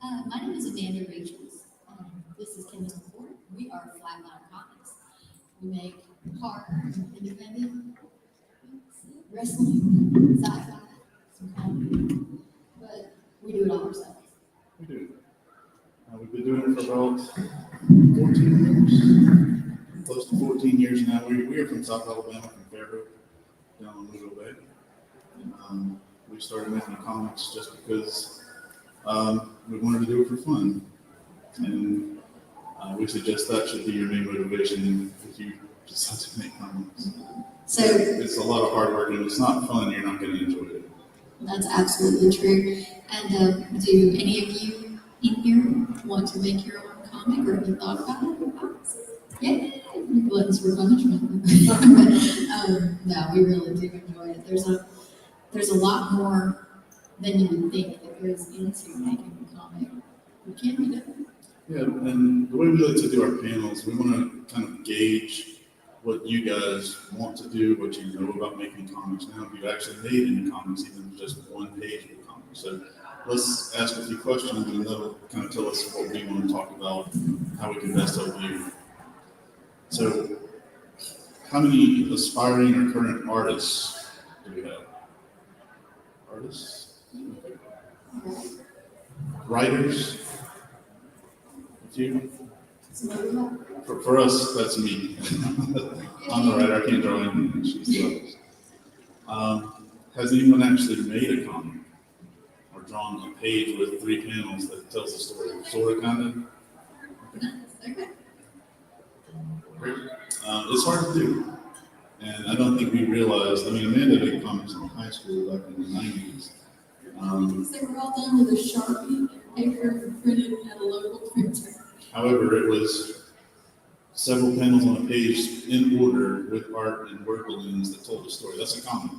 My name is Amanda Rachels. This is Kendall Ford. We are Flatline Comics. We make horror, independent, wrestling, sci-fi, some comedy, but we do it all ourselves. We do. We've been doing it for about 14 years, close to 14 years now. We are from South Alabama, from Fairhope, down on Louisville Bay. We started making comics just because we wanted to do it for fun. And we suggest that should be your main motivation if you decide to make comics. So it's a lot of hard work, and if it's not fun, you're not going to enjoy it. That's absolutely true. And do any of you in here want to make your own comic, or have you thought about it? Yeah, glutton's for punishment. No, we really do enjoy it. There's a lot more than you would think that goes into making a comic. It can be done. Yeah, and the way we like to do our panels, we want to kind of gauge what you guys want to do, what you know about making comics now, if you've actually made any comics, even just one page of a comic. So let's ask a few questions, and that'll kind of tell us what we want to talk about, how we can best help you. So, how many aspiring or current artists do we have? Artists? Writers? A few? For us, that's me. I'm the writer, I can't draw anything, she's the artist. Has anyone actually made a comic or drawn a page with 3 panels that tells the story? Sort of, kind of? Okay. Great. It's hard to do. And I don't think we realized, Amanda made comics in high school back in the 90s. They were all done with a Sharpie paper printed at a local printer. However, it was several panels on a page in order with art and word balloons that told the story. That's a comic.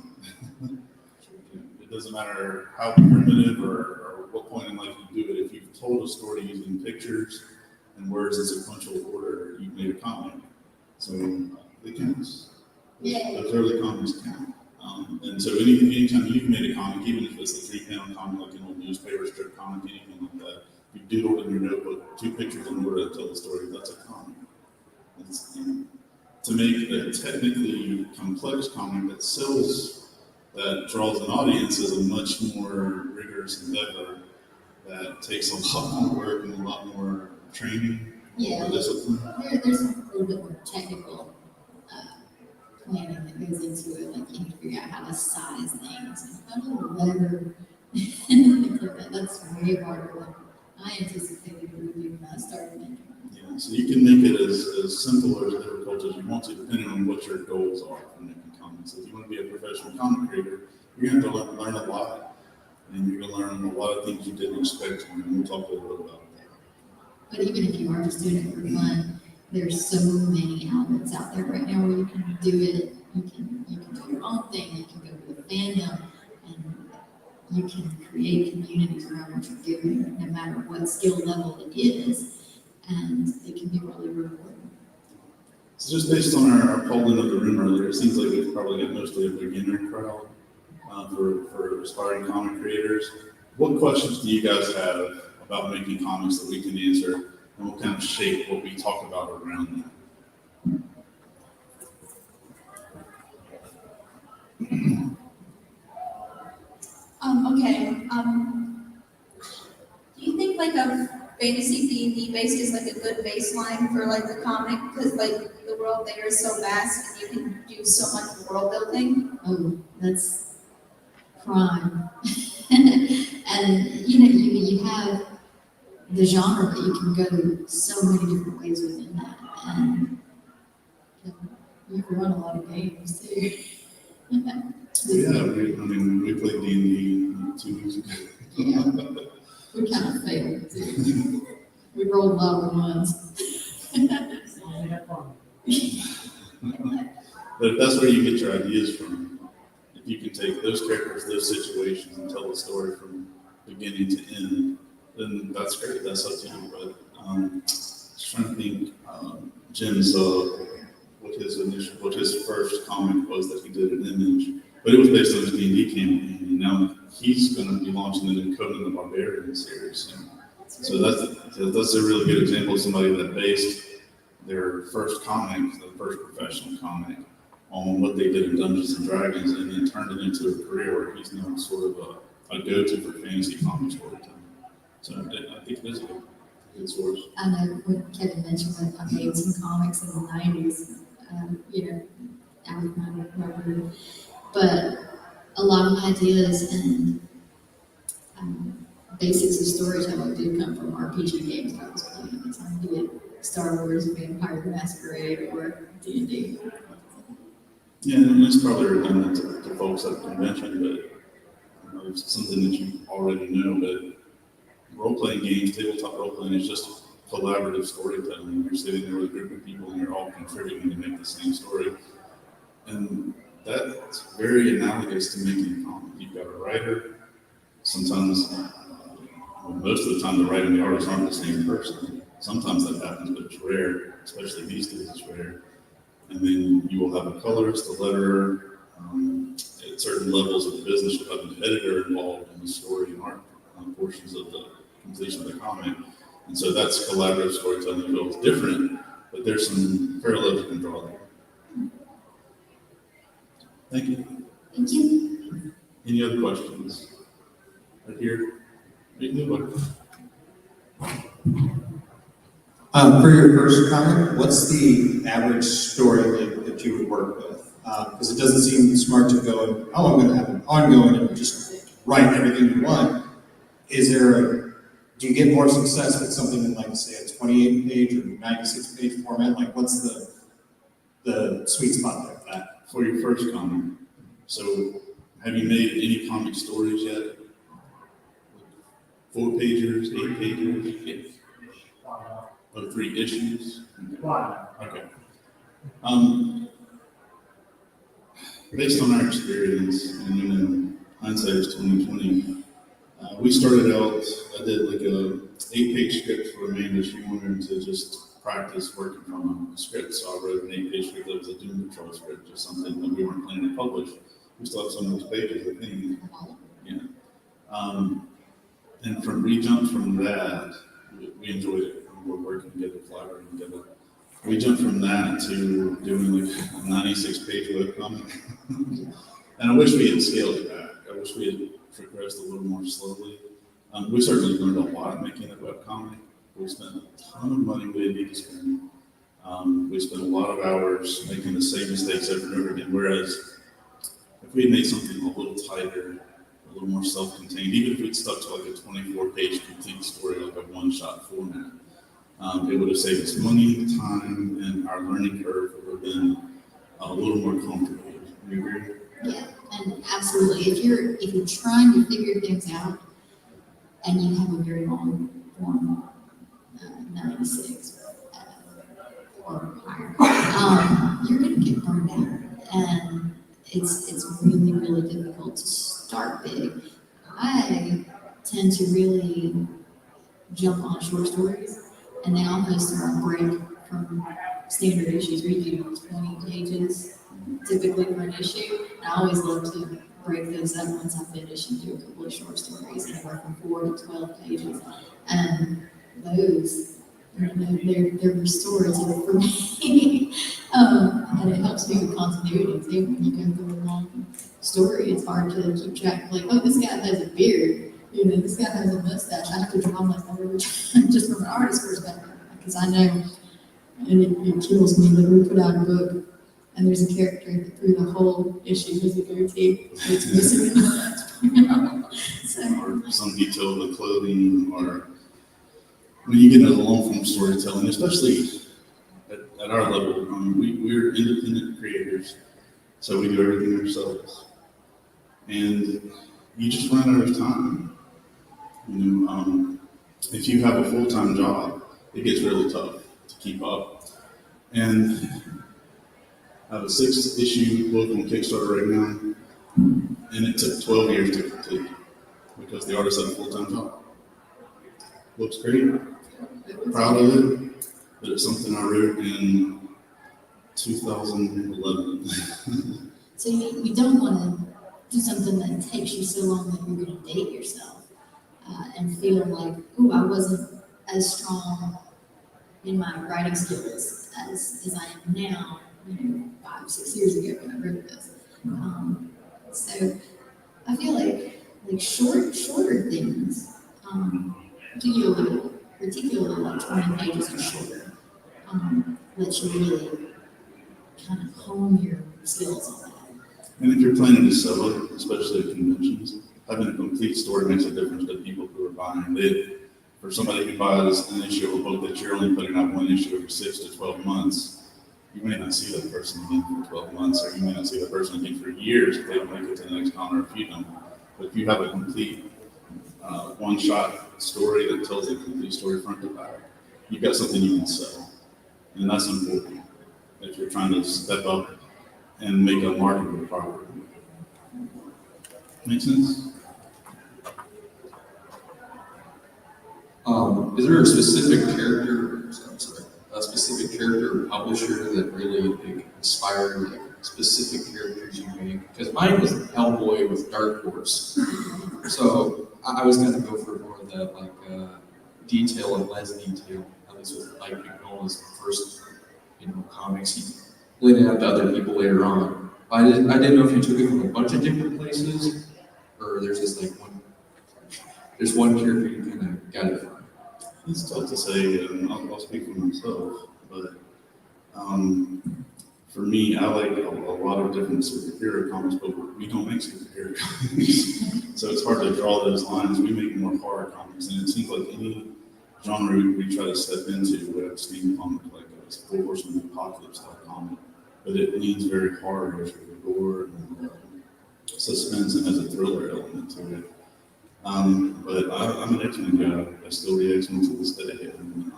It doesn't matter how primitive or what point in life you do it. If you've told a story using pictures and words in sequential order, you've made a comic. So it counts. Yeah. Those early comics count. And so anytime you've made a comic, even if it's a 3-panel comic, like an old newspaper strip comic, anything like that, you doodled in your notebook 2 pictures in order to tell the story, that's a comic. To make a technically complex comic that sells, that draws an audience, is a much more rigorous endeavor that takes a lot more work and a lot more training. Yeah, discipline. There's a little bit more technical planning that goes into it. Like you need to figure out how to size things, how to letter, and things like that. That's way harder than I anticipated it would be when I started making. Yeah, so you can make it as simple or as difficult as you want to, depending on what your goals are for making comics. If you want to be a professional comic creator, you're going to have to learn a lot, and you're going to learn a lot of things you didn't expect to, and we'll talk a little bit about that. But even if you are just doing it for fun, there's so many outlets out there right now where you can do it. You can do your own thing. You can go to a fandom, and you can create communities around what you're doing, no matter what skill level it is. And it can be really rewarding. So just based on our polling of the room earlier, it seems like we've probably got mostly a beginner crowd for aspiring comic creators. What questions do you guys have about making comics that we can answer, and we'll kind of shape what we talk about around that? Do you think like a fantasy D&D base is like a good baseline for like the comic? Because like the world there is so vast and you can do so much world building. Oh, that's prime. And you have the genre, but you can go so many different ways within that. And you can run a lot of games too. Yeah, we played D&D 2 weeks ago. Yeah, we kind of failed too. We rolled a lot of ones. But if that's where you get your ideas from, if you can take those characters, those situations, and tell the story from beginning to end, then that's great. That's up to you. But just trying to think, Jim's what his first comic was that he did an Image, but it was based on his D&D campaign, and now he's going to be launching the new Conan the Barbarian series soon. So that's a really good example of somebody that based their first comic, their first professional comic, on what they did in Dungeons and Dragons, and then turned it into a career where he's now sort of a go-to for fantasy comic storytelling. So I think it is a good source. I know when Kevin mentioned that I made some comics in the 90s, out of my room. But a lot of my ideas and basics of storytelling do come from RPG games that I was playing at the time, be it Star Wars, Vampire the Masquerade, or D&D. Yeah, and it's probably redundant to folks at the convention, but it's something that you already know. But role-playing games, tabletop role-playing is just collaborative storytelling. You're sitting there with a group of people and you're all contributing to make the same story. And that's very analogous to making a comic. You've got a writer. Sometimes, most of the time, the writer and the artist aren't the same person. Sometimes that happens, but it's rare, especially these days, it's rare. And then you will have a colorist, a letterer. At certain levels of the business, you'll have an editor involved in the story and art portions of the completion of the comic. And so that's collaborative storytelling. It's different, but there's some parallels you can draw there. Thank you. Thank you. Any other questions? Right here. Right there. For your first comic, what's the average story length that you would work with? Because it doesn't seem smart to go, I'm going to have an ongoing and just write everything you want. Do you get more success with something in, like, say, a 28-page or 96-page format? Like, what's the sweet spot there for that? For your first comic. So, have you made any comic stories yet? 4 pagers, 8 pagers? Yes. Oh, 3 issues? Okay. Based on our experience, and in hindsight is 2020, we started out, I did like a 8-page script for Amanda. She wanted to just practice working from a script, so I wrote an 8-page script that was a Doom Patrol script, just something that we weren't planning to publish. We still have some of those pages, I think. Yeah. And we jumped from that, we enjoyed it. We were working together, collaborating together. We jumped from that to doing like a 96-page webcomic. And I wish we had scaled it back. I wish we had progressed a little more slowly. We certainly learned a lot making a webcomic. We spent a ton of money we didn't need to spend. We spent a lot of hours making the same mistakes over and over again. Whereas if we had made something a little tighter, a little more self-contained, even if we'd stuck to like a 24-page complete story, like a one-shot format, it would have saved us money, time, and our learning curve would have been a little more comfortable. Do you agree? Yeah, and absolutely. If you're trying to figure things out and you have a very long form, 96 or higher, you're going to get burned out, and it's really, really difficult to start big. I tend to really jump on short stories, and they almost are a break from standard issues. We do 20 pages typically for an issue. I always love to break those up once I finish and do a couple of short stories, anywhere from 4 to 12 pages. And those, they're restorative for me. And it helps me with continuity too. When you go through a long story, it's hard to keep track. Like, oh, this guy has a beard. This guy has a mustache. I have to draw myself every time, just from an artist's perspective, because I know, and it kills me that we put out a book and there's a character that through the whole issue has a goatee. It's missing So, or some detail of the clothing, or when you get into the long form storytelling, especially at our level, we're independent creators, so we do everything ourselves. And you just run out of time. If you have a full-time job, it gets really tough to keep up. And I have a 6-issue book on Kickstarter right now, and it took 12 years to complete because the artist had a full-time job. Looks great, proud of it, but it's something I wrote in 2011. so you don't want to do something that takes you so long that you're going to date yourself. and feel like, oh, I wasn't as strong in my writing skills as I am now, 5, 6 years ago when I wrote this. So I feel like shorter things, particularly like 20 pages or shorter, lets you really kind of hone your skills on that. And if you're planning to sell it, especially at conventions, having a complete story makes a difference to people who are buying it. For somebody who buys an issue of a book that you're only putting out one issue every 6 to 12 months, you may not see that person again for 12 months, or you may not see that person again for years if they don't make it to the next con, or if you don't. But if you have a complete one-shot story that tells a complete story front to back, you've got something you can sell. And that's important if you're trying to step up and make a marketable property. Make sense? Is there a specific character, a specific character or publisher that really inspired like specific characters you make? Because mine was Hellboy with Dark Horse, so I was going to go for more of that detail and less detail. At least with Mike Mignola's first, comics. He laid it out to other people later on. I didn't know if you took it from a bunch of different places, or there's just there's one character you kind of got it from. It's tough to say, and I'll speak for myself, but for me, I like a lot of different superhero comics, but we don't make superhero comics. So it's hard to draw those lines. We make more horror comics, and it seems like any genre we try to step into, we have steampunk, like a Four Horsemen Apocalypse type comic, but it leans very hard with gore and suspense and has a thriller element to it. But I'm an X-Men guy. I still read X-Men to this day. And,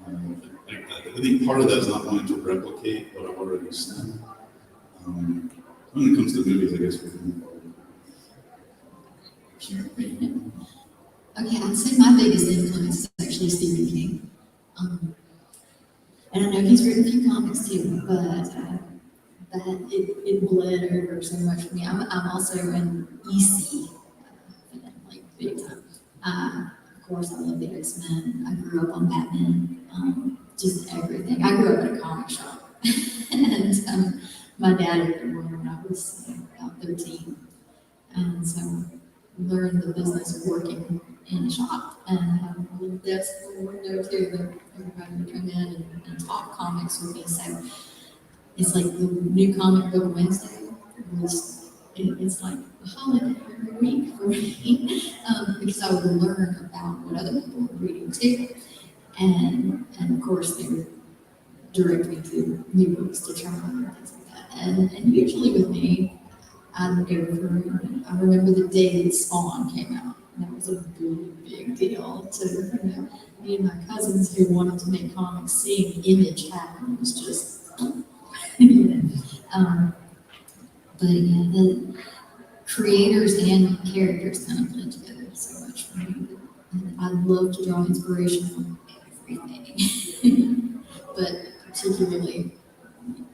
I think part of that is not wanting to replicate what I've already seen. When it comes to movies, I guess we can. Okay, I'd say my biggest influence is actually Stephen King. And I know he's written a few comics too, but it bled over so much for me. I'm also an EC fan, like big time. Of course, I love the X-Men. I grew up on Batman, just everything. I grew up in a comic shop, and my dad opened one when I was about 13, and so learned the business of working in a shop and have a little desk in the window too that everybody would come in and talk comics with me. So it's like the new comic book Wednesday it's like a holiday every week for me because I would learn about what other people were reading too. And of course they would direct me to new books to try and things like that. And usually with me, I'd go through, I remember the day that Spawn came out. And that was a big deal to me and my cousins who wanted to make comics. Seeing Image happen was just, but yeah, the creators and characters kind of blend together so much for me. And I love to draw inspiration from everything, but particularly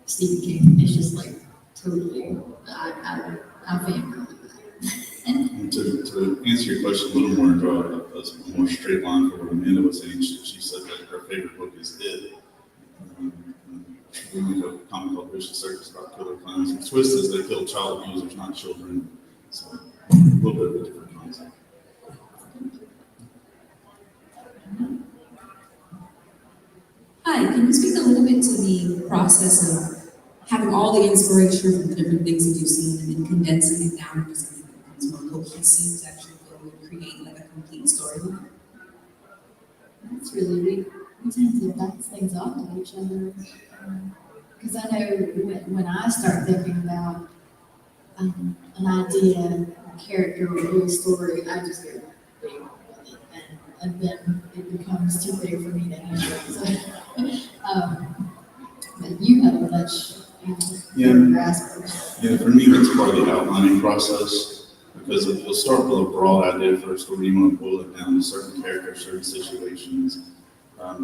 Stephen King is just like totally, I fangirl with that. And to answer your question a little more and draw a more straight line for what Amanda was saying, she said that her favorite book is It. We read a comic called Vicious Circus about killer clowns. The twist is they kill child abusers, not children. So a little bit of a different concept. Hi, can you speak a little bit to the process of having all the inspiration from the different things that you've seen and then condensing it down into something that becomes more cohesive to actually go and create like a complete storyline? That's really, we tend to bounce things off of each other. Because I know when I start thinking about an idea, a character, or a little story, I just go big with it. And then it becomes too big for me to handle. So, but you have a much better grasp of it. Yeah, for me, that's part of the outlining process, because you'll start with a broad idea first, where you want to boil it down to certain characters, certain situations,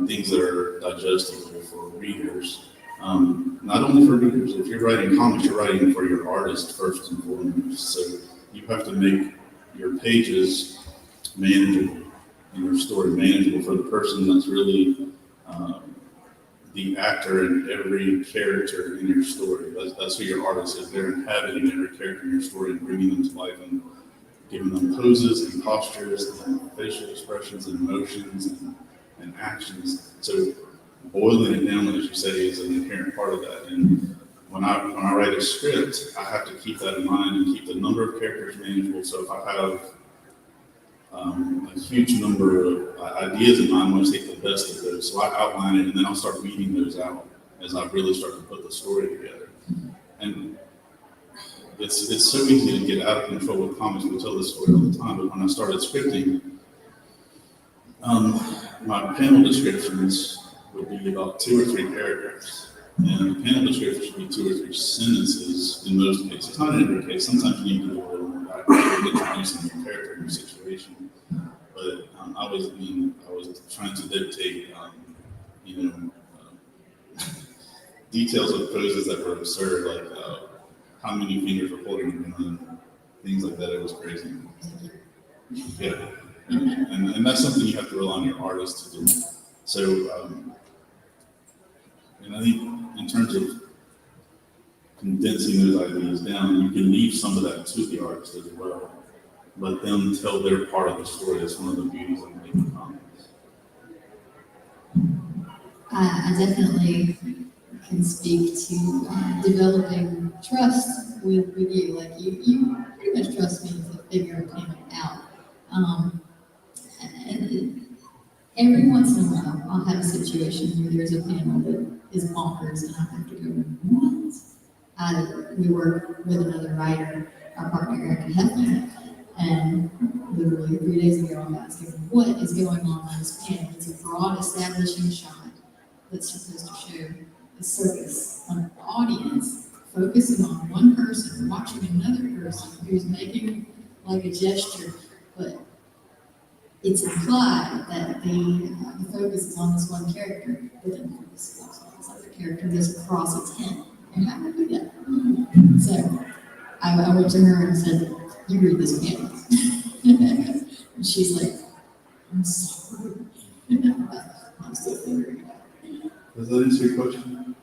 things that are digestible for readers. Not only for readers, if you're writing comics, you're writing for your artist first and foremost. So you have to make your pages manageable in your story, manageable for the person that's really the actor in every character in your story. That's who your artist is. They're inhabiting every character in your story and bringing them to life and giving them poses and postures and facial expressions and emotions and actions. So boiling it down, as you say, is an inherent part of that. And when I write a script, I have to keep that in mind and keep the number of characters manageable. So if I have a huge number of ideas in mind, I want to take the best of those. So I outline it, and then I'll start weeding those out as I really start to put the story together. And it's so easy to get out of control with comics. We tell this story all the time, but when I started scripting, my panel descriptions would be about 2 or 3 paragraphs. And the panel description should be 2 or 3 sentences in most cases. Not in every case. Sometimes you need to do a little more background, introducing your character and your situation. But I was trying to dictate, details of poses that were absurd, like how many fingers were holding a gun, things like that. It was crazy. Yeah, and that's something you have to rely on your artist to do. So, and I think in terms of condensing those ideas down, you can leave some of that to the artist as well. Let them tell their part of the story. That's one of the beauties of making comics. I definitely can speak to developing trust with you. Like you pretty much trust me to figure a payment out. And every once in a while, I'll have a situation where there's a panel that is bonkers, and I have to go, what? We work with another writer, our partner Eric and Heflin, and literally 3 days ago, I'm asking, what is going on this panel? It's a broad establishing shot that's supposed to show the circus of the audience focusing on one person, watching another person who's making like a gesture, but it's implied that the focus is on this one character, but then the focus is also on this other character that's across its head. And how do we do that? So I went to her and said, you read this panel. And she's like, I'm sorry. I'm still figuring it out. Does that answer your question?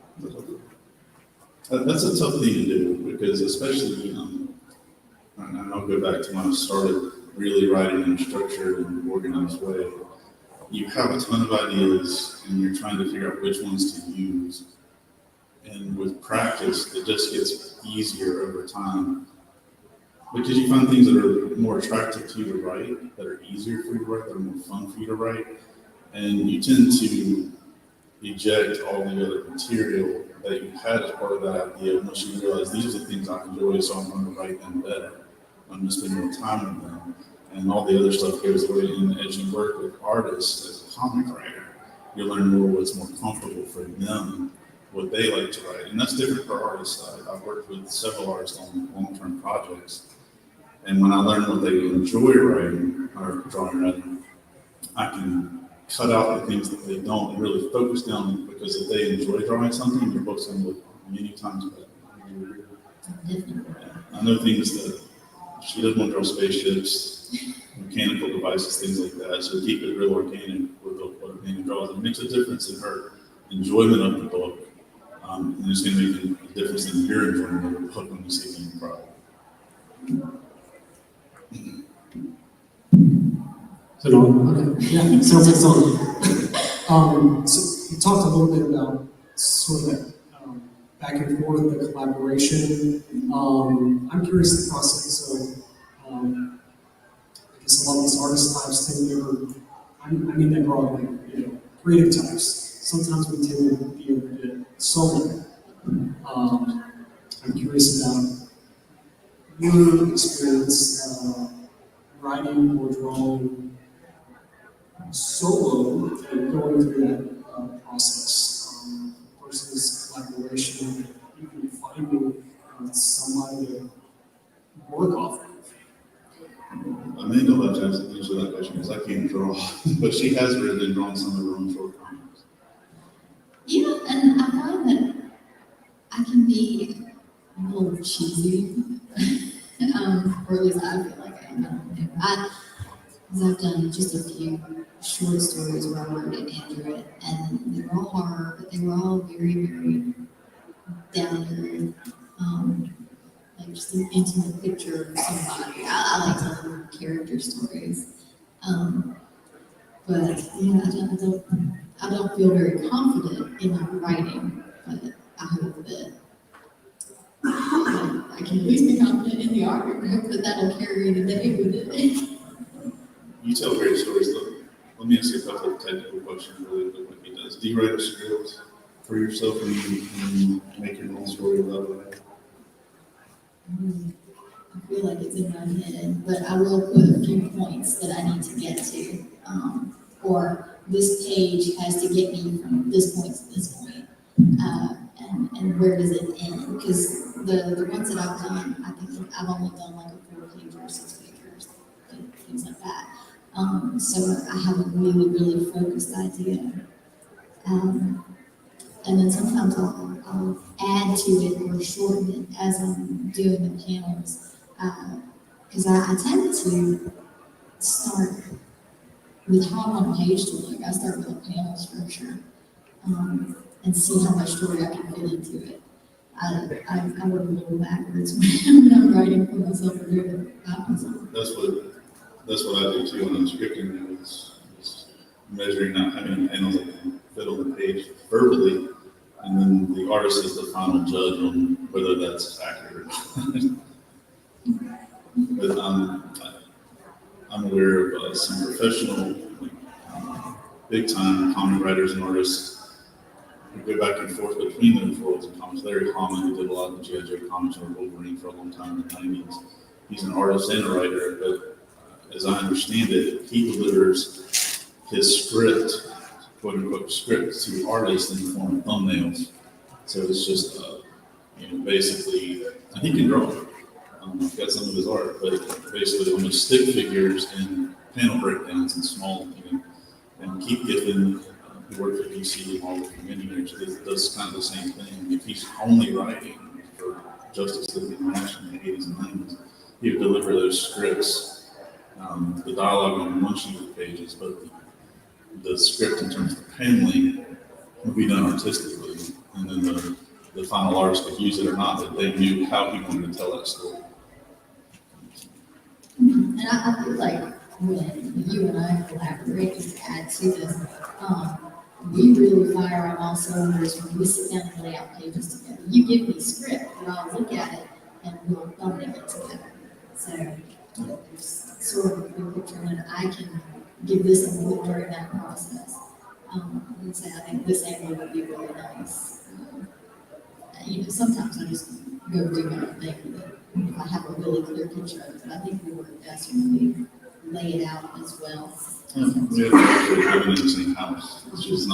That's a tough thing to do because especially, and I'll go back to when I started really writing in a structured and organized way. You have a ton of ideas and you're trying to figure out which ones to use. And with practice, it just gets easier over time because you find things that are more attractive to you to write, that are easier for you to write, that are more fun for you to write. And you tend to eject all the other material that you had as part of that idea once you realize these are the things I enjoy, so I'm going to write them better. I'm going to spend more time with them. And all the other stuff goes away. And as you work with artists as a comic writer, you learn more what's more comfortable for them, what they like to write. And that's different for artists. I've worked with several artists on long-term projects. And when I learn what they enjoy writing, or drawing rather, I can cut out the things that they don't and really focus down, because if they enjoy drawing something, your book's going to look many times better. I know things that she doesn't want to draw spaceships, mechanical devices, things like that. So keep it real organic with what Amanda draws. It makes a difference in her enjoyment of the book. And it's going to make a difference in your enjoyment of the book when you see the end product. Okay. Yeah, sounds like something. So you talked a little bit about sort of that back and forth, the collaboration. I'm curious the process of, I guess a lot of these artist types tend to, I mean they're broad, like, creative types. Sometimes we tend to be a bit solo. I'm curious about your experience writing or drawing solo and going through that process versus collaboration, even finding somebody to work off of. Amanda loves to answer that question because I can't draw, but she has written and drawn some of her own short comics. Yeah, and I find that I can be a little cheesy, or at least I feel like I am. because I've done just a few short stories where I wrote it and drew it, and they were all horror, but they were all very, very down to earth. Like just an intimate picture of somebody. I like telling character stories. But yeah, I don't feel very confident in my writing, but I hope that I can at least be confident in the art, and hope that that'll carry the day with it. You tell great stories. Let me ask you a couple of technical questions related to what he does. Do you write a script for yourself when you make your own story about it? I feel like it's in my head, but I will put a few points that I need to get to. Or this page has to get me from this point to this point. And where does it end? Because the ones that I've done, I think I've only done like a 4-page or 6-page, things like that. So I have a really, really focused idea. And then sometimes I'll add to it or shorten it as I'm doing the panels. Because I tend to start with how I want a page to look. I start with a panel structure and see how much story I can fit into it. I work a little backwards when I'm writing for myself or doing it by myself. That's what I do too when I'm scripting. Is measuring out how many panels I can fit on the page verbally, and then the artist is the final judge on whether that's accurate. But I'm aware of some professional, big time comic writers and artists who go back and forth between those worlds of comics. Larry Hama, who did a lot of the G.I. Joe comics or Wolverine for a long time in the 90s, he's an artist and a writer, but as I understand it, he delivers his script, quote unquote script, to artists in the form of thumbnails. So it's just, basically, and he can draw. I've got some of his art, but basically almost stick figures and panel breakdowns and small, and Keith Giffen, who worked for DC and Marvel for many years, does kind of the same thing. If he's only writing for Justice League International in the 80s and 90s, he would deliver those scripts, the dialogue on one sheet of pages, but the script in terms of paneling would be done artistically, and then the final artist could use it or not, but they knew how he wanted to tell that story. And I feel like when you and I collaborate to add to this, we really fire on all cylinders when we sit down and lay out pages together. You give me script, and I'll look at it, and we'll thumbnail it together. So there's sort of a big picture, and I can give this input during that process. And say, I think this angle would be really nice. Sometimes I just go do my own thing with it. I have a really clear picture of it, but I think we work best when we lay it out as well. We have actually living in the same house, which is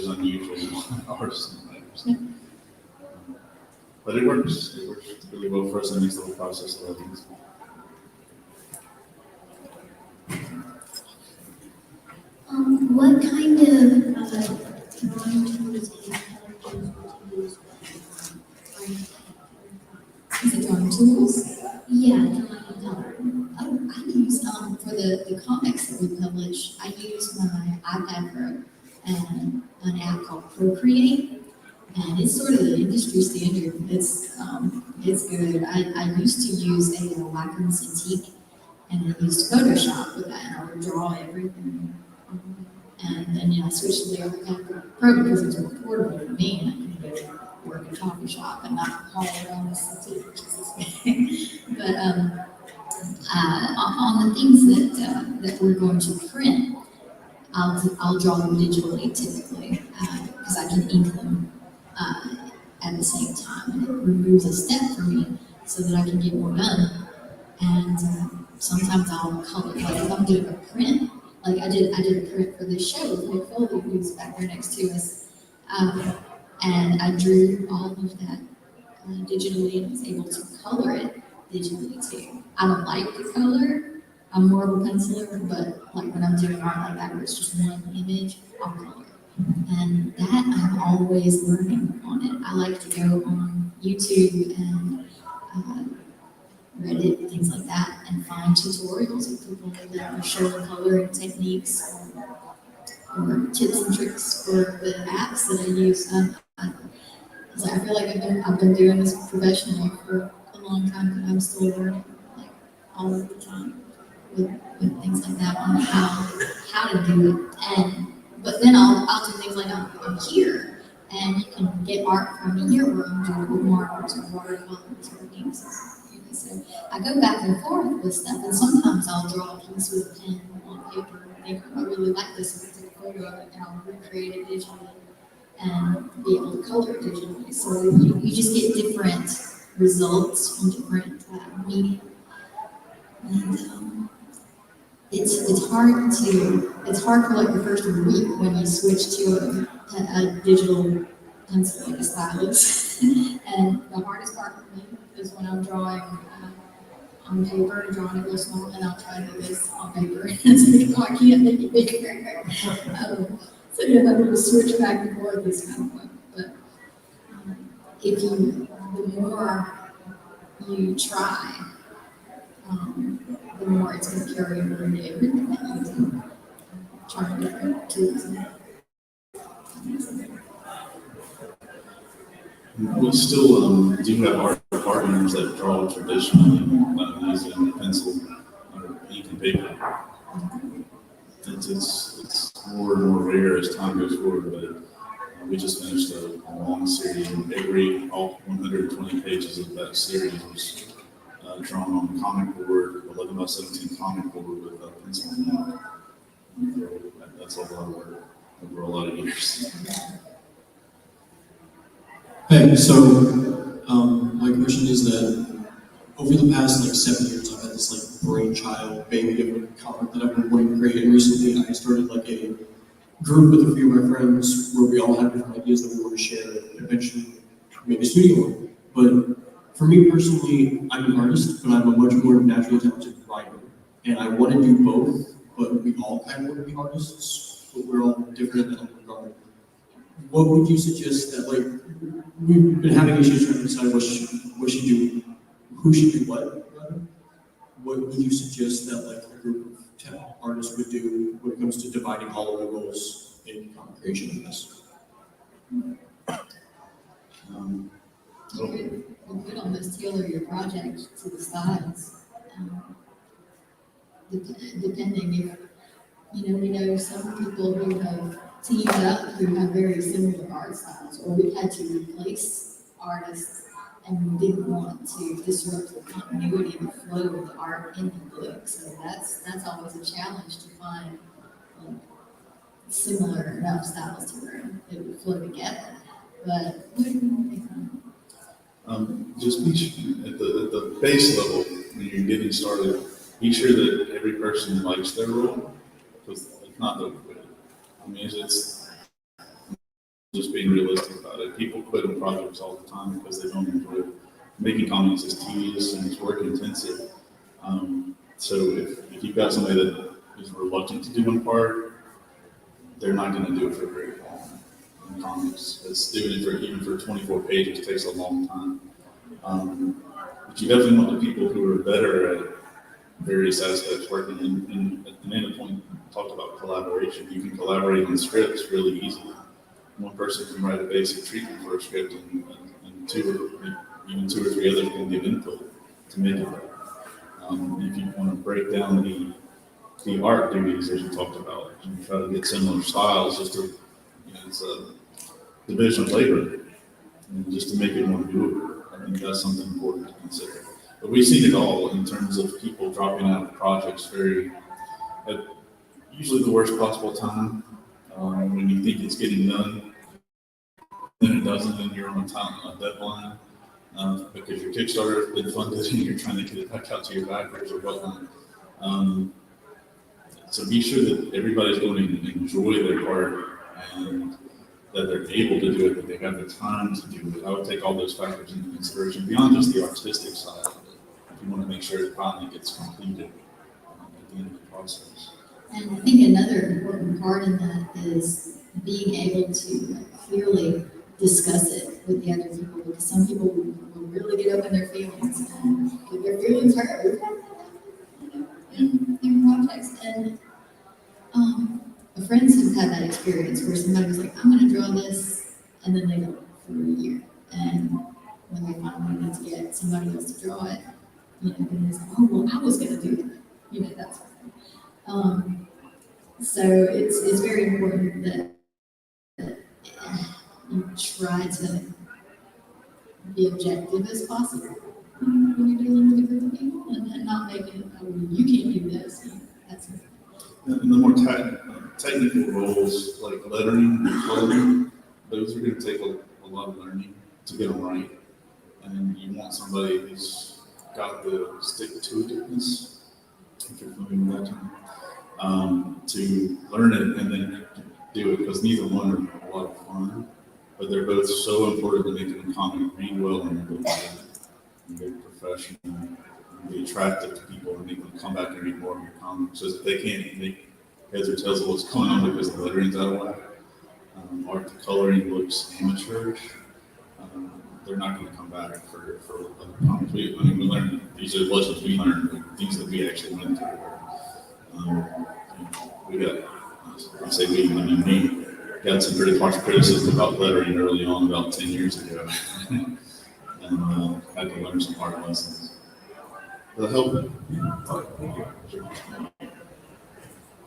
unusual in artists and writers. But it works really well for us, and makes the whole process a lot easier. What kind of drawing tools and intelligence would you use? Is it drawing tools? Yeah, drawing and coloring. I use, for the comics that we publish, I use my iPad Pro and an app called Procreate. And it's sort of the industry standard. It's good. I used to use a Wacom Cintiq, and I used Photoshop with that, and I would draw everything. And then, I switched to the iPad Pro because it's more portable for me, and I can go to work in a coffee shop and not haul around the Cintiq, which is this But on the things that we're going to print, I'll draw them digitally typically because I can ink them at the same time, and it removes a step for me so that I can get more done. And sometimes I'll color, like if I'm doing a print, like I did a print for this show with Nick Foley, who's back there next to us, and I drew all of that digitally and was able to color it digitally too. I don't like to color. I'm more of a penciler, but like when I'm doing art like that where it's just one image, I'll color. And that I'm always learning on it. I like to go on YouTube and Reddit, things like that, and find tutorials of people that are showing coloring techniques or tips and tricks for the apps that I use. I feel like I've been doing this professionally for a long time, but I'm still learning like all of the time with things like that on how to do it. But then I'll do things like I'm here, and you can get art from me here where I'm doing with markers or watercolors or things. So I go back and forth with stuff, and sometimes I'll draw a piece with a pen on paper and think, oh, I really like this, and I take a photo of it, and I'll recreate it digitally and be able to color it digitally. So you just get different results from different media. And it's hard for like the first week when you switch to a digital pencil like a stylus. And the hardest part for me is when I'm drawing on paper and drawing it real small, and I'll try to do this on paper. It's like, oh, I can't make it bigger. So yeah, that little switch back and forth is kind of fun. But the more you try, the more it's going to carry over into everything that you do. Trying different tools. We still do have art partners that draw traditionally using pencil or ink and paper. It's more and more rare as time goes forward, but we just finished a long series, and all 120 pages of that series was drawn on a comic board, 11 by 17 comic board with a pencil and ink. That's a lot of work over a lot of years. Hey, so my question is that over the past 7 years, I've had this brainchild baby of a comic that I've been wanting to create. And recently, I started a group with a few of my friends where we all had different ideas that we want to share and eventually make a studio on. But for me personally, I'm an artist, but I'm a much more naturally talented writer. And I want to do both, but we all kind of want to be artists, but we're all different in that regard. What would you suggest that, we've been having issues trying to decide what should do, who should do what, rather? What would you suggest that, a group of 10 artists would do when it comes to dividing all of the roles in content creation of this? You could almost tailor your project to the styles, depending if, we know some people who have teamed up who have very similar art styles, or we had to replace artists and we didn't want to disrupt the continuity and the flow of the art in the book. So that's always a challenge to find similar enough styles to where it would flow together. But just be sure at the base level when you're getting started, be sure that every person likes their role, because if not, they'll quit. It's just being realistic about it. People quit on projects all the time because they don't enjoy it. Making comics is tedious and it's work intensive. So if you've got somebody that is reluctant to do one part, they're not going to do it for very long. In comics, it's doing it even for 24 pages takes a long time. But you definitely want the people who are better at various aspects working. And at the main point, talked about collaboration. You can collaborate on scripts really easily. One person can write a basic treatment for a script, and two or three others can give input to make it better. If you want to break down the art duties, as you talked about, and try to get similar styles, it's a division of labor, and just to make it more doable. I think that's something important to consider. But we've seen it all in terms of people dropping out of projects at usually the worst possible time. When you think it's getting done, then it doesn't, and you're on a deadline because your Kickstarter has been funded and you're trying to get it back out to your backers or whatnot. So be sure that everybody's going to enjoy their art and that they're able to do it, that they have the time to do it. I would take all those factors into consideration beyond just the artistic side of it. If you want to make sure it finally gets completed at the end of the process. And I think another important part in that is being able to clearly discuss it with the other people, because some people will really get up in their feelings and get their feelings hurt. experience where somebody was like, I'm gonna draw this, and then they go for a year. And when they finally need to get somebody else to draw it, then it's like, oh, well, I was gonna do that. That's so it's very important that you try to be objective as possible when you're dealing with a group of people and not making it, oh, you can't do this. That's And the more technical roles, like lettering and coloring, those are gonna take a lot of learning to get them right. And you want somebody who's got the stick-to-itiveness, if you're familiar with that term, to learn it and then do it, because neither one are a lot of fun, but they're both so important to making a comic read well and be professional, and be attractive to people and make them come back and read more of your comics. So if they can't make heads or tails of what's going on because the lettering's out of whack, or if the coloring looks amateurish, they're not going to come back for other comics. We learned, these are lessons we learned, things that we actually went through. We got, I say we, I mean me, got some pretty harsh criticism about lettering early on, about 10 years ago. And had to learn some hard lessons. Does that help?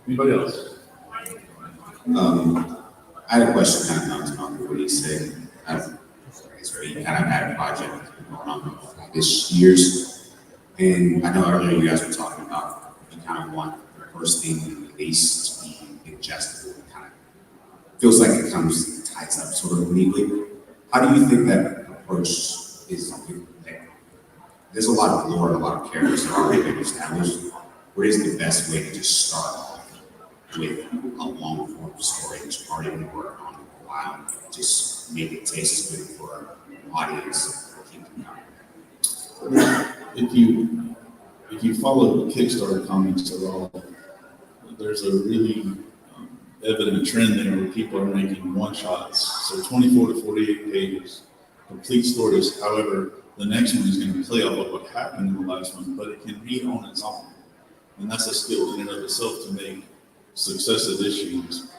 Anybody else? I had a question kind of bouncing off of what he said. It's where he kind of had a project going on for this years. And I know earlier you guys were talking about you kind of want the first thing released to be digestible. It kind of feels like it ties up sort of neatly. How do you think that approach is? Like, there's a lot of lore and a lot of characters that are already been established. What is the best way to just start off with a long form story that you've already been working on for a while? Just make it taste good for an audience. Keep them coming. If you follow Kickstarter comics at all, there's a really evident trend there where people are making one-shots, so 24 to 48 pages, complete stories. However, the next one is going to play off of what happened in the last one, but it can read on its own. And that's a skill in and of itself to make successive issues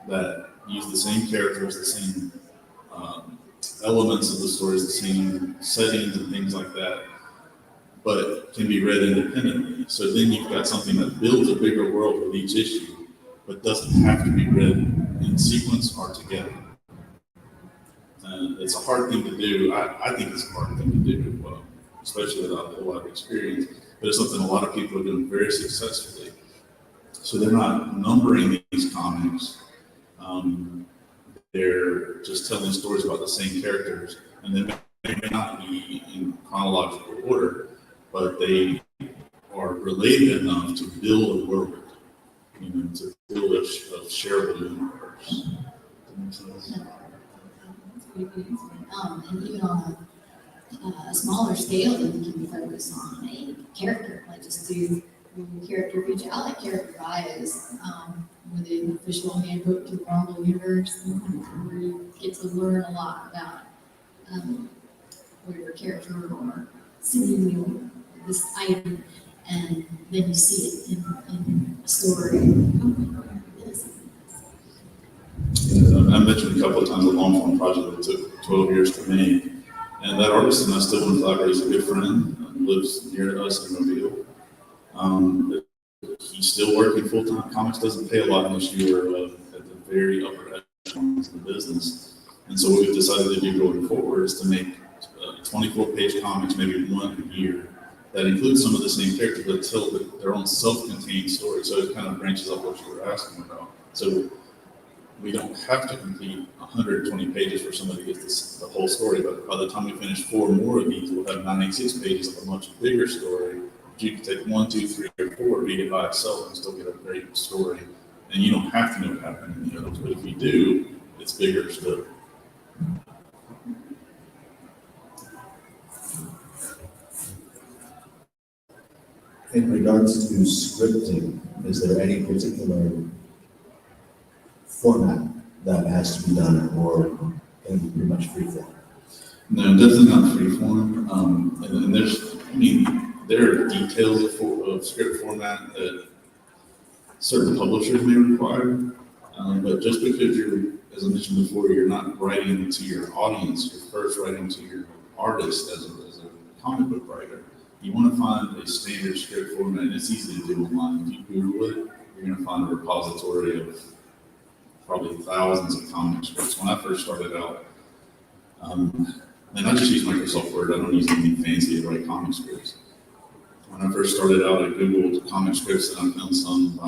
that use the same characters, the same elements of the stories, the same settings and things like that, but can be read independently. So then you've got something that builds a bigger world with each issue, but doesn't have to be read in sequence or together. It's a hard thing to do. I think it's a hard thing to do, especially without a lot of experience, but it's something a lot of people are doing very successfully. So they're not numbering these comics. They're just telling stories about the same characters, and they may not be in chronological order, but they are related enough to build a world, to build a shareable universe. Does that make sense? pretty good. And even on a smaller scale, then you can focus on a character, like just do character feature. I like character bios with the official handbook to the Rumble universe, where you get to learn a lot about your character or city or this item, and then you see it in a story. I mentioned a couple of times a long form project that took 12 years to make, and that artist and I still want to collaborate. He's a good friend, lives near us in Mobile. He's still working full time. Comics doesn't pay a lot this year at the very upper echelons of the business, and so what we've decided to do going forward is to make 24-page comics, maybe one a year, that include some of the same characters but tell their own self-contained story. So it kind of branches off what you were asking about. So we don't have to complete 120 pages for somebody to get the whole story, but by the time we finish 4 more of these, we'll have 96 pages of a much bigger story. You can take 1, 2, 3, or 4, read it by itself, and still get a great story. And you don't have to know what happened in the others, but if you do, it's bigger still. In regards to scripting, is there any particular format that has to be done, or can it be pretty much free form? No, definitely not free form. And there's, there are details of script format that certain publishers may require. But just because you're, as I mentioned before, you're not writing to your audience, you're first writing to your artist as a comic book writer. You want to find a standard script format, and it's easy to do online. If you Google it, you're going to find a repository of probably thousands of comic scripts. When I first started out, and I just use Microsoft Word, I don't use anything fancy to write comic scripts. When I first started out, I Googled comic scripts, and I found some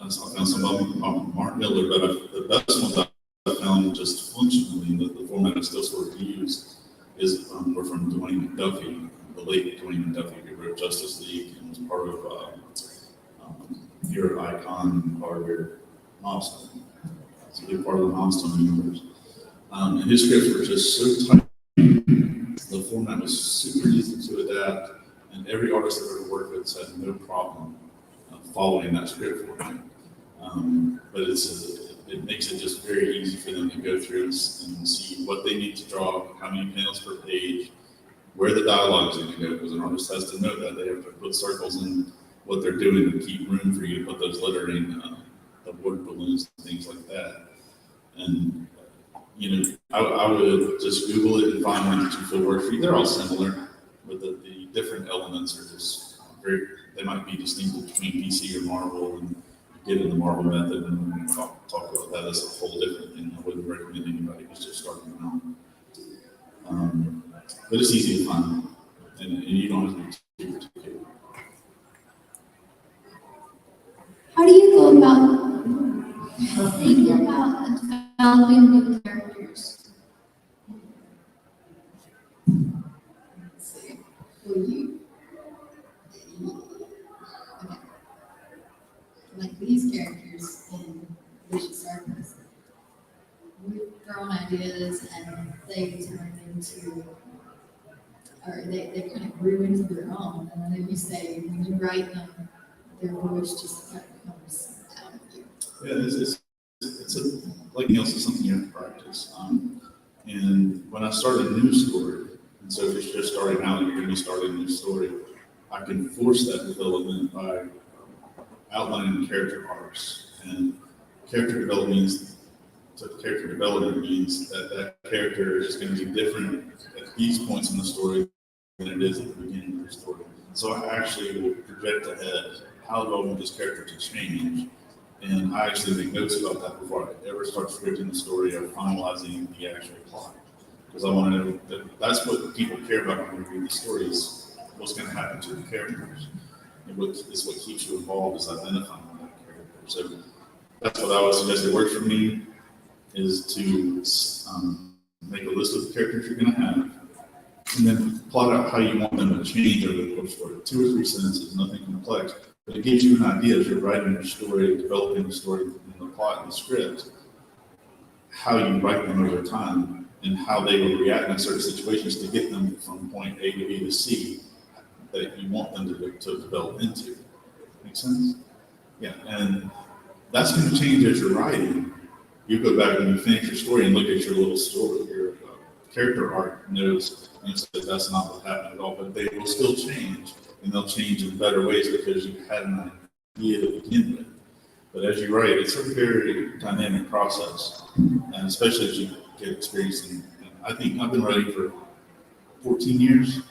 I found some by Mark Miller, but the best ones I found just functionally, the format I still sort of use, were from Dwayne McDuffie, the late Dwayne McDuffie, who wrote Justice League and was part of your Icon, part of your Milestone. It's a big part of the Milestone universe. And his scripts were just so tight. The format was super easy to adapt, and every artist I've ever worked with had no problem following that script format. But it makes it just very easy for them to go through and see what they need to draw, how many panels per page, where the dialogue is going to go, because an artist has to know that they have to put circles in what they're doing to keep room for you to put those lettering, the word balloons, and things like that. And I would just Google it and find one that you feel works for you. They're all similar, but the different elements are just they might be distinct between DC or Marvel, and get in the Marvel method, and we can talk about that as a whole different thing. I wouldn't recommend anybody who's just starting out. But it's easy to find, and you don't have to be too particular. How do you go about thinking about developing new characters? Let's see. Well, okay. Like these characters in Vicious Circus, we've thrown ideas and they turn into, or they kind of grew into their own. And then you say, when you write them, their voice just kind of comes out of you. Yeah, it's like anything else, it's something you have to practice. And when I start a new story, and so if you're just starting out, you're going to be starting a new story, I can force that development by outlining character arcs. And character development means that character is going to be different at these points in the story than it is at the beginning of the story. So I actually will project ahead how do I want this character to change. And I actually make notes about that before I ever start scripting the story or finalizing the actual plot. Because I want to know that that's what people care about when we read the story, is what's going to happen to the characters. And what keeps you involved is identifying that character. So that's what I would suggest. It works for me, is to make a list of the characters you're going to have, and then plot out how you want them to change over the course of the story. 2 or 3 sentences, nothing complex. But it gives you an idea as you're writing your story, developing the story, and the plot and the script, how you write them over time and how they will react in certain situations to get them from point A to B to C that you want them to develop into. Make sense? Yeah, and that's going to change as you're writing. You go back and you finish your story and look at your little story, your character arc notes, and say that's not what happened at all, but they will still change. And they'll change in better ways because you had an idea to begin with. But as you write, it's a very dynamic process, and especially as you get experience. And I think I've been writing for 14 years,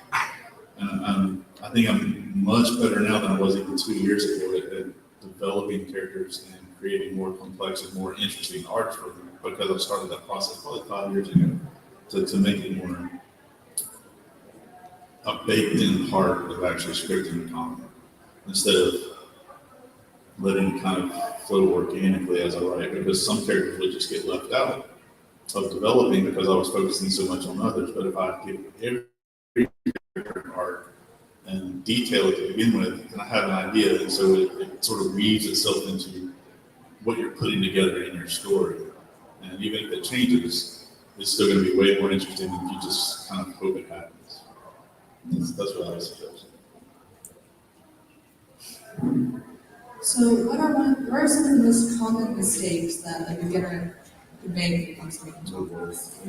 and I think I'm much better now than I was even 2 years ago at developing characters and creating more complex and more interesting art for them, because I started that process probably 5 years ago to make it more a baked-in part of actually scripting the comic, instead of letting it kind of flow organically as I write, because some characters would just get left out of developing because I was focusing so much on others. But if I give every character arc and detail it to begin with, then I have an idea, and so it sort of weaves itself into what you're putting together in your story. And even if it changes, it's still going to be way more interesting than if you just kind of hope it happens. That's what I would suggest. So what are some of the most common mistakes that a beginner could make when it comes to making novels?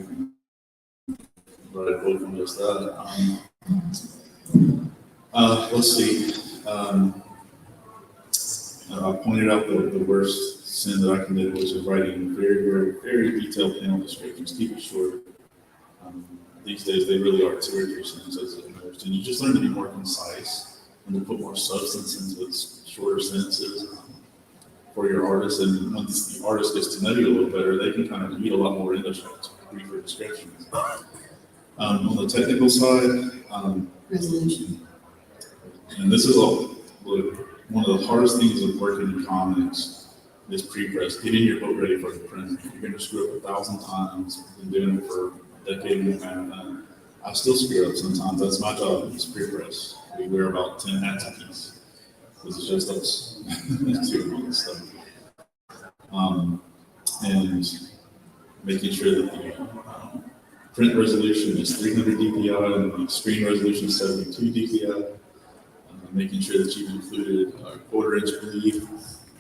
Right, both from just that. Let's see. I pointed out the worst sin that I committed, which is writing very detailed panel descriptions. Keep it short. These days, they really are 2 or 3 sentences at most, and you just learn to be more concise and to put more substance into shorter sentences for your artist. And once the artist gets to know you a little better, they can kind of read a lot more into briefer descriptions. On the technical side, Resolution. and this is one of the hardest things of working in comics is pre-press, getting your book ready for the print. You're going to screw up 1,000 times. I've been doing it for a decade and a half. I still screw up sometimes. That's my job, is pre-press. We wear about 10 hats apiece. This is just us doing all this stuff. And making sure that the print resolution is 300 DPI and the screen resolution is 72 DPI. Making sure that you've included a 1/4-inch bleed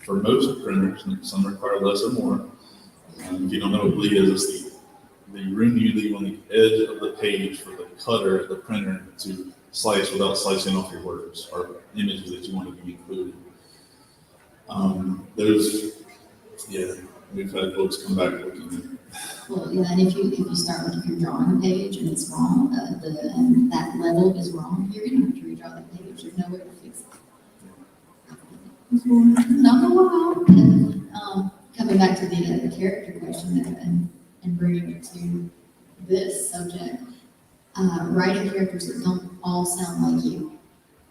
for most printers. Some require less or more. If you don't know what bleed is, it's the room you leave on the edge of the page for the cutter at the printer to slice without slicing off your words or images that you want to be included. We've had folks come back looking. Well, yeah, and if you start with, if you're drawing a page and it's wrong, and that level is wrong, you're gonna have to redraw that page. There's no way to fix it. Not a while. And, coming back to the character question and bringing it to this subject, writing characters that don't all sound like you,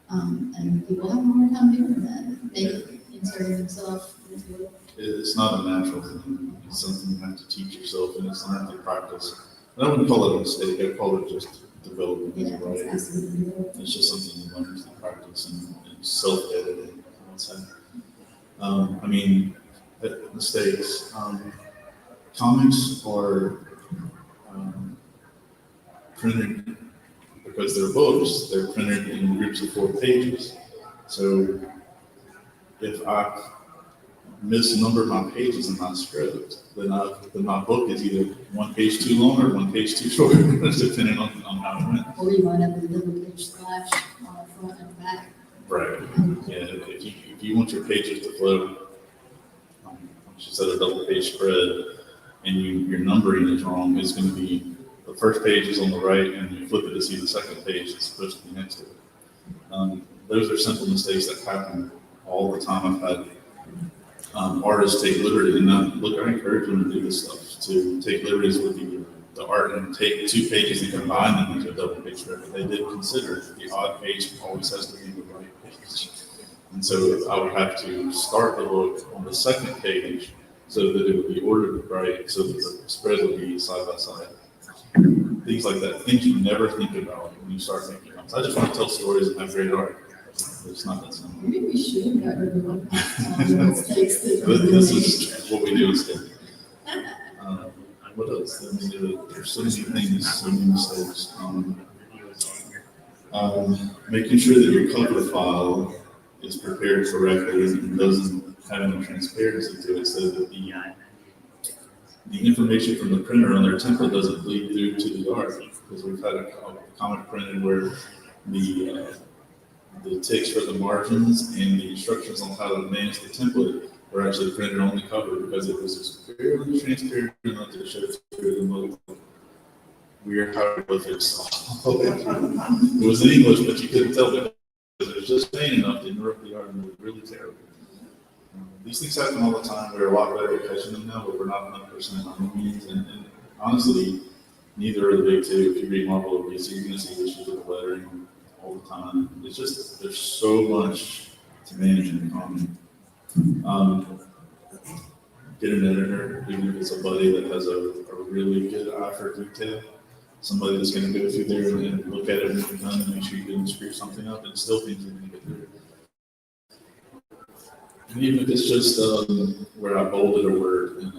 and people have a hard time doing that. Maybe inserting themselves into it. It's not a natural thing. It's something you have to teach yourself, and it's learned through practice. I wouldn't call it a mistake. I'd call it just development as a writer. It's just something you learn through practice and self-editing, I would say. Mistakes. Comics are printed because they're books. They're printed in groups of 4 pages. So if I misnumber my pages in my script, then my book is either 1 page too long or 1 page too short, depending on how it went. Or you wind up with a double page splash on the front and back. Right. Yeah. If you want your pages to flow, she said a double page spread, and your numbering is wrong, it's going to be the first page is on the right, and you flip it to see the second page that's supposed to be next to it. Those are simple mistakes that happen all the time. I've had artists take liberty, and I encourage them to do this stuff, to take liberties with the art and take 2 pages and combine them into a double page spread. But they did consider the odd page always has to be the right page. And so I would have to start the book on the second page so that it would be ordered right, so that the spread would be side by side. Things like that, things you never think about when you start making films. I just want to tell stories and have great art. It's not that simple. Maybe we should get rid of mistakes that This is what we do instead. What else? There's so many things, so many mistakes. Making sure that your cover file is prepared correctly and doesn't have any transparency to it, so that the information from the printer on their template doesn't bleed through to the art. Because we've had a comic printed where the ticks for the margins and the instructions on how to manage the template were actually printed on the cover because it was just barely transparent enough to show through the little weird hieroglyphics. It was in English, but you couldn't tell it. It was just faint enough to interrupt the art, and it was really terrible. These things happen all the time. We're a lot better at catching them now, but we're not 100% on the means. And honestly, neither are the big 2. If you read Marvel or DC, you're going to see issues with the lettering all the time. It's just, there's so much to manage in the comic. Get an editor, even if it's a buddy that has a really good eye for detail. Somebody that's going to go through there and look at it when you're done and make sure you didn't screw something up, and still things are going to get through. And even if it's just where I bolded a word in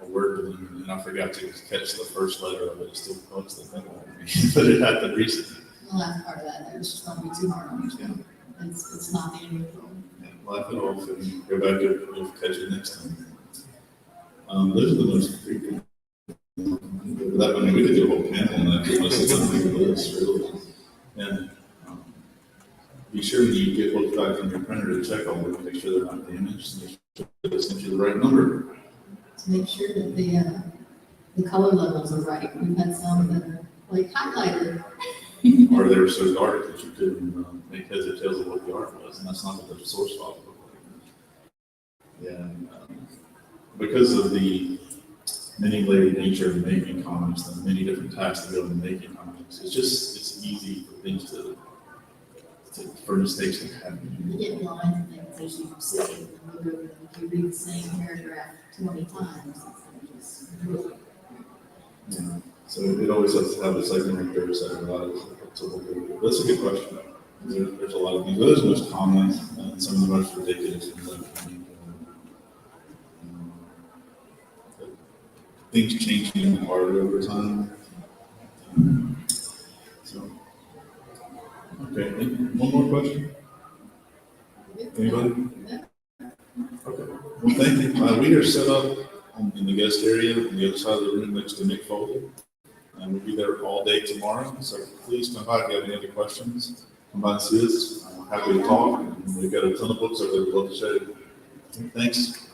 a word balloon and I forgot to catch the first letter of it, it still bugs the thing out of me. But it happened recently. The last part of that, it's just not be too hard on yourself. It's not the end of the world. Yeah, laugh it off and go back and catch it next time. Those are the most frequent. We could do a whole panel on that. Most of the time, really. And be sure that you get books back from your printer to check all of them, make sure they're not damaged, make sure they sent you the right number. To make sure that the color levels are right. We've had some that are like highlighter. Or they were so dark that you couldn't make heads or tails of what the art was, and that's not what the source file looked like. Yeah, because of the many layered nature of making comics, the many different tasks that go into making comics, it's easy for things for mistakes to happen. You get lines and things as you sit and look over them. If you read the same paragraph 20 times, it's just. Yeah. So it always has to have a second or third set of eyes. That's a good question. There's a lot of things. Those are most common and some of the most ridiculous things I think. Things changing hard over time. So, okay, one more question? Anybody? Okay, well, thank you. We are set up in the guest area on the other side of the room next to Nick Foley. And we'll be there all day tomorrow. So please come by if you have any other questions. Come by and see us. I'm happy to talk. And we've got a ton of books over there we'd love to show you. Thanks.